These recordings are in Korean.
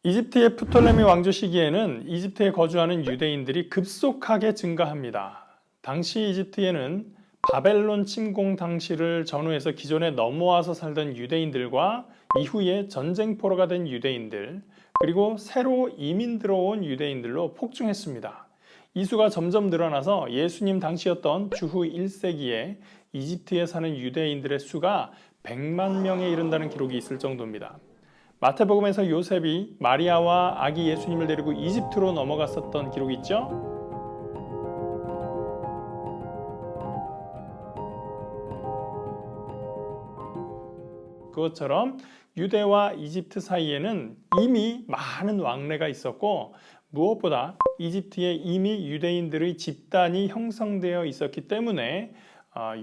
이집트의 프톨레미 왕조 시기에는 이집트에 거주하는 유대인들이 급속하게 증가합니다. 당시 이집트에는 바벨론 침공 당시를 전후해서 기존에 넘어와서 살던 유대인들과 이후에 전쟁포로가 된 유대인들, 그리고 새로 이민 들어온 유대인들로 폭증했습니다. 이 수가 점점 늘어나서 예수님 당시였던 주후 1세기에 이집트에 사는 유대인들의 수가 100만 명에 이른다는 기록이 있을 정도입니다. 마태복음에서 요셉이 마리아와 아기 예수님을 데리고 이집트로 넘어갔었던 기록이 있죠? 그것처럼 유대와 이집트 사이에는 이미 많은 왕래가 있었고, 무엇보다 이집트에 이미 유대인들의 집단이 형성되어 있었기 때문에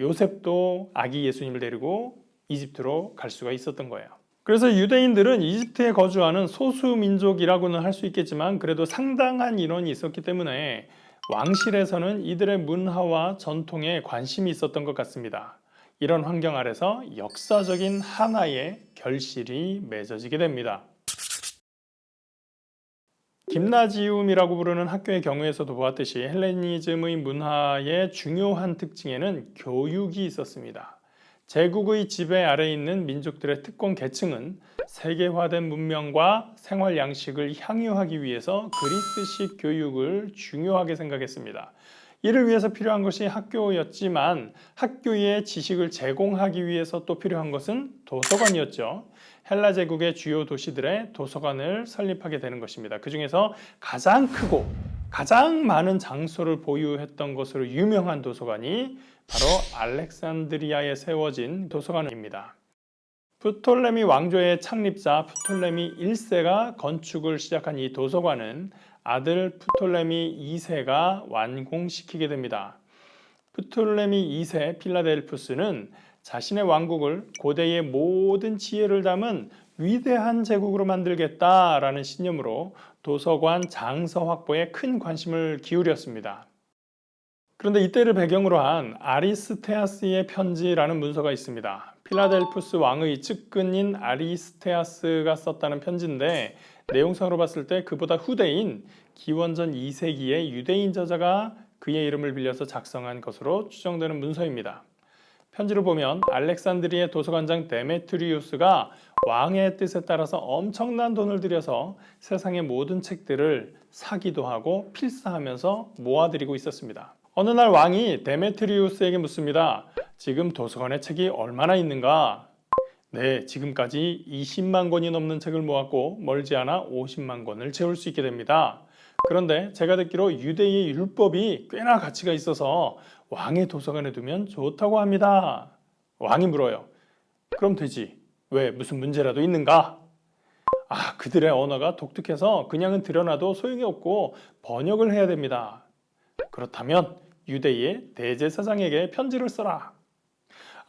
요셉도 아기 예수님을 데리고 이집트로 갈 수가 있었던 거예요. 그래서 유대인들은 이집트에 거주하는 소수 민족이라고는 할 수 있겠지만 그래도 상당한 인원이 있었기 때문에 왕실에서는 이들의 문화와 전통에 관심이 있었던 것 같습니다. 이런 환경 아래서 역사적인 하나의 결실이 맺어지게 됩니다. 김나지움이라고 부르는 학교의 경우에서도 보았듯이 헬레니즘의 문화의 중요한 특징에는 교육이 있었습니다. 제국의 지배 아래에 있는 민족들의 특권 계층은 세계화된 문명과 생활 양식을 향유하기 위해서 그리스식 교육을 중요하게 생각했습니다. 이를 위해서 필요한 것이 학교였지만 학교에 지식을 제공하기 위해서 또 필요한 것은 도서관이었죠. 헬라 제국의 주요 도시들의 도서관을 설립하게 되는 것입니다. 그 중에서 가장 크고 가장 많은 장소를 보유했던 것으로 유명한 도서관이 바로 알렉산드리아에 세워진 도서관입니다. 프톨레미 왕조의 창립자 프톨레미 1세가 건축을 시작한 이 도서관은 아들 프톨레미 2세가 완공시키게 됩니다. 프톨레미 2세 필라델푸스는 자신의 왕국을 고대의 모든 지혜를 담은 위대한 제국으로 만들겠다라는 신념으로 도서관 장서 확보에 큰 관심을 기울였습니다. 그런데 이때를 배경으로 한 아리스테아스의 편지라는 문서가 있습니다. 필라델푸스 왕의 측근인 아리스테아스가 썼다는 편지인데 내용상으로 봤을 때 그보다 후대인 기원전 2세기의 유대인 저자가 그의 이름을 빌려서 작성한 것으로 추정되는 문서입니다. 편지를 보면 알렉산드리의 도서관장 데메트리우스가 왕의 뜻에 따라서 엄청난 돈을 들여서 세상의 모든 책들을 사기도 하고 필사하면서 모아들이고 있었습니다. 어느 날 왕이 데메트리우스에게 묻습니다. 지금 도서관에 책이 얼마나 있는가? 네, 지금까지 20만 권이 넘는 책을 모았고 멀지 않아 50만 권을 채울 수 있게 됩니다. 그런데 제가 듣기로 유대의 율법이 꽤나 가치가 있어서 왕의 도서관에 두면 좋다고 합니다. 왕이 물어요. 그럼 되지. 왜? 무슨 문제라도 있는가? 그들의 언어가 독특해서 그냥은 들여놔도 소용이 없고 번역을 해야 됩니다. 그렇다면 유대의 대제사장에게 편지를 써라.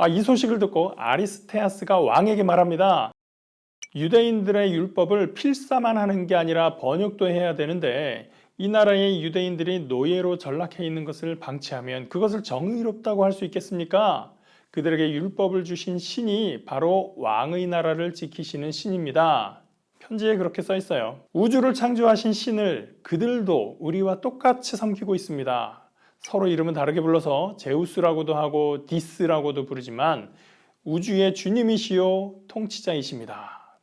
이 소식을 듣고 아리스테아스가 왕에게 말합니다. 유대인들의 율법을 필사만 하는 게 아니라 번역도 해야 되는데 이 나라의 유대인들이 노예로 전락해 있는 것을 방치하면 그것을 정의롭다고 할 수 있겠습니까? 그들에게 율법을 주신 신이 바로 왕의 나라를 지키시는 신입니다. 편지에 그렇게 써 있어요. 우주를 창조하신 신을 그들도 우리와 똑같이 섬기고 있습니다. 서로 이름은 다르게 불러서 제우스라고도 하고 디스라고도 부르지만 우주의 주님이시요 통치자이십니다.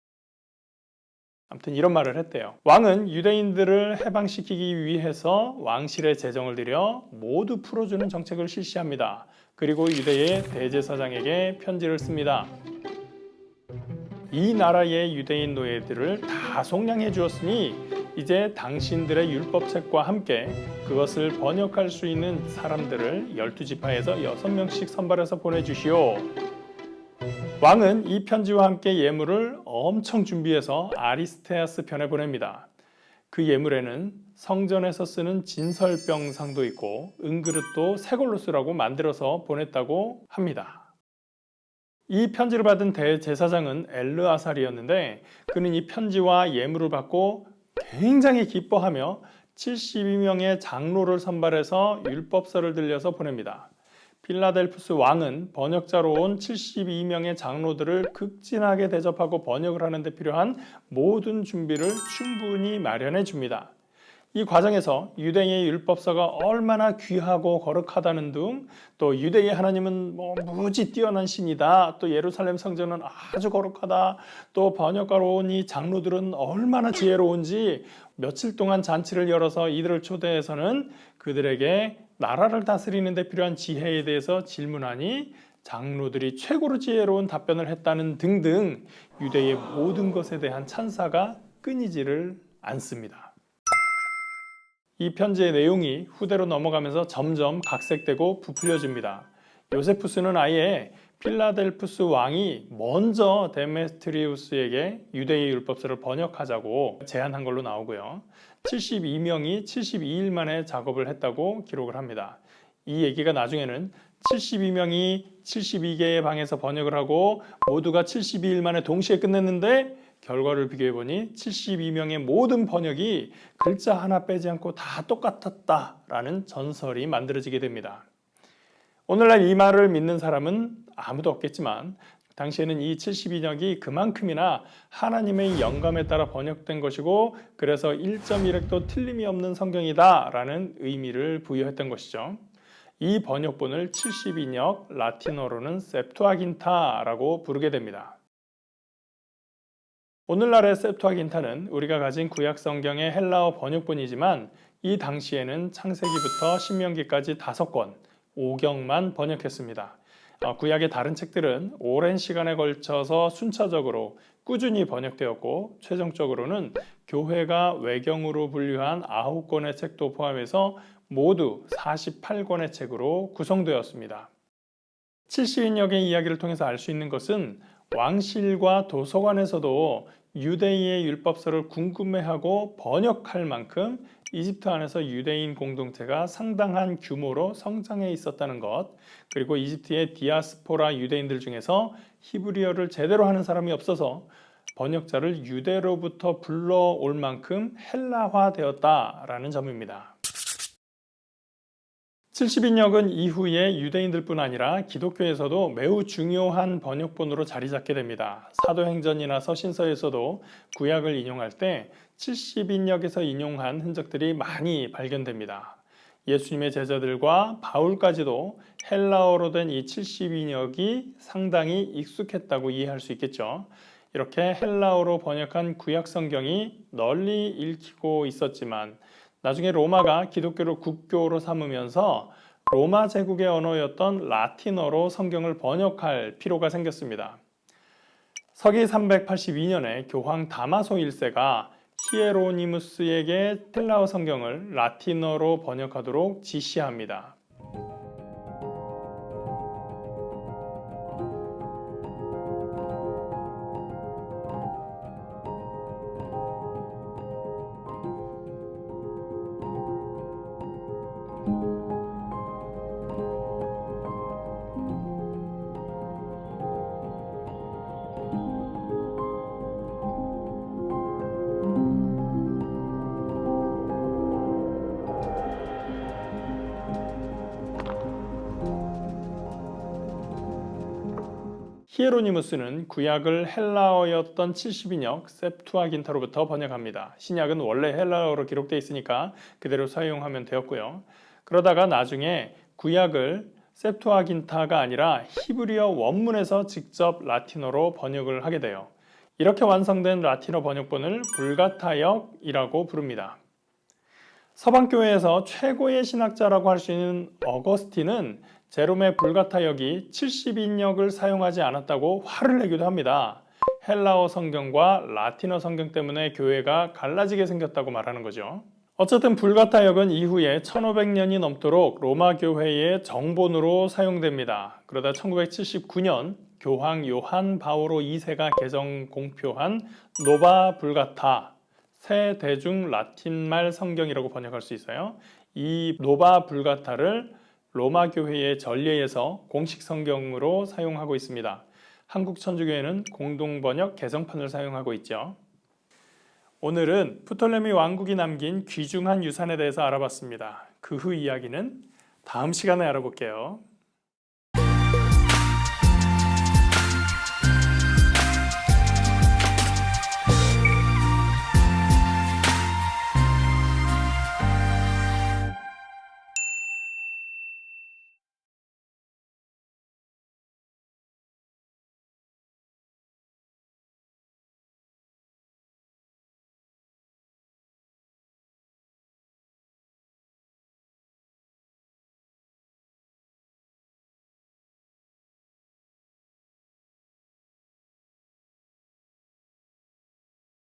아무튼 이런 말을 했대요. 왕은 유대인들을 해방시키기 위해서 왕실에 재정을 들여 모두 풀어주는 정책을 실시합니다. 그리고 유대의 대제사장에게 편지를 씁니다. 이 나라의 유대인 노예들을 다 속량해 주었으니 이제 당신들의 율법책과 함께 그것을 번역할 수 있는 사람들을 12지파에서 6명씩 선발해서 보내주시오. 왕은 이 편지와 함께 예물을 엄청 준비해서 아리스테아스 편에 보냅니다. 그 예물에는 성전에서 쓰는 진설병상도 있고 은그릇도 새 걸로 쓰라고 만들어서 보냈다고 합니다. 이 편지를 받은 대제사장은 엘르아살이었는데 그는 이 편지와 예물을 받고 굉장히 기뻐하며 72명의 장로를 선발해서 율법서를 들려서 보냅니다. 필라델푸스 왕은 번역자로 온 72명의 장로들을 극진하게 대접하고 번역을 하는 데 필요한 모든 준비를 충분히 마련해 줍니다. 이 과정에서 유대인의 율법서가 얼마나 귀하고 거룩하다는 등, 또 유대의 하나님은 무지 뛰어난 신이다, 또 예루살렘 성전은 아주 거룩하다, 또 번역가로 온 이 장로들은 얼마나 지혜로운지 며칠 동안 잔치를 열어서 이들을 초대해서는 그들에게 나라를 다스리는 데 필요한 지혜에 대해서 질문하니 장로들이 최고로 지혜로운 답변을 했다는 등등 유대의 모든 것에 대한 찬사가 끊이지를 않습니다. 이 편지의 내용이 후대로 넘어가면서 점점 각색되고 부풀려집니다. 요세푸스는 아예 필라델푸스 왕이 먼저 데메트리우스에게 유대의 율법서를 번역하자고 제안한 걸로 나오고요. 72명이 72일 만에 작업을 했다고 기록을 합니다. 이 얘기가 나중에는 72명이 72개의 방에서 번역을 하고 모두가 72일 만에 동시에 끝냈는데 결과를 비교해보니 72명의 모든 번역이 글자 하나 빼지 않고 다 똑같았다라는 전설이 만들어지게 됩니다. 오늘날 이 말을 믿는 사람은 아무도 없겠지만 당시에는 이 72력이 그만큼이나 하나님의 영감에 따라 번역된 것이고 그래서 1.1획도 틀림이 없는 성경이다라는 의미를 부여했던 것이죠. 이 번역본을 72력, 라틴어로는 셉투아긴타라고 부르게 됩니다. 오늘날의 셉투아긴타는 우리가 가진 구약 성경의 헬라어 번역본이지만 이 당시에는 창세기부터 신명기까지 5권, 5경만 번역했습니다. 구약의 다른 책들은 오랜 시간에 걸쳐서 순차적으로 꾸준히 번역되었고 최종적으로는 교회가 외경으로 분류한 9권의 책도 포함해서 모두 48권의 책으로 구성되었습니다. 70인역의 이야기를 통해서 알 수 있는 것은 왕실과 도서관에서도 유대인의 율법서를 궁금해하고 번역할 만큼 이집트 안에서 유대인 공동체가 상당한 규모로 성장해 있었다는 것, 그리고 이집트의 디아스포라 유대인들 중에서 히브리어를 제대로 하는 사람이 없어서 번역자를 유대로부터 불러올 만큼 헬라화되었다라는 점입니다. 70인역은 이후에 유대인들뿐 아니라 기독교에서도 매우 중요한 번역본으로 자리 잡게 됩니다. 사도행전이나 서신서에서도 구약을 인용할 때 70인역에서 인용한 흔적들이 많이 발견됩니다. 예수님의 제자들과 바울까지도 헬라어로 된 이 70인역이 상당히 익숙했다고 이해할 수 있겠죠. 이렇게 헬라어로 번역한 구약 성경이 널리 읽히고 있었지만 나중에 로마가 기독교를 국교로 삼으면서 로마 제국의 언어였던 라틴어로 성경을 번역할 필요가 생겼습니다. 서기 382년에 교황 다마소 1세가 히에로니무스에게 헬라어 성경을 라틴어로 번역하도록 지시합니다. 히에로니무스는 구약을 헬라어였던 70인역 셉투아긴타로부터 번역합니다. 신약은 원래 헬라어로 기록되어 있으니까 그대로 사용하면 되었고요. 그러다가 나중에 구약을 셉투아긴타가 아니라 히브리어 원문에서 직접 라틴어로 번역을 하게 돼요. 이렇게 완성된 라틴어 번역본을 불가타역이라고 부릅니다. 서방교회에서 최고의 신학자라고 할 수 있는 어거스틴은 제롬의 불가타역이 70인역을 사용하지 않았다고 화를 내기도 합니다. 헬라어 성경과 라틴어 성경 때문에 교회가 갈라지게 생겼다고 말하는 거죠. 어쨌든 불가타역은 이후에 1500년이 넘도록 로마 교회의 정본으로 사용됩니다. 그러다 1979년 교황 요한 바오로 2세가 개정 공표한 노바 불가타, 새 대중 라틴말 성경이라고 번역할 수 있어요. 이 노바 불가타를 로마 교회의 전례에서 공식 성경으로 사용하고 있습니다. 한국 천주교회는 공동번역 개정판을 사용하고 있죠. 오늘은 프톨레미 왕국이 남긴 귀중한 유산에 대해서 알아봤습니다. 그 후 이야기는 다음 시간에 알아볼게요.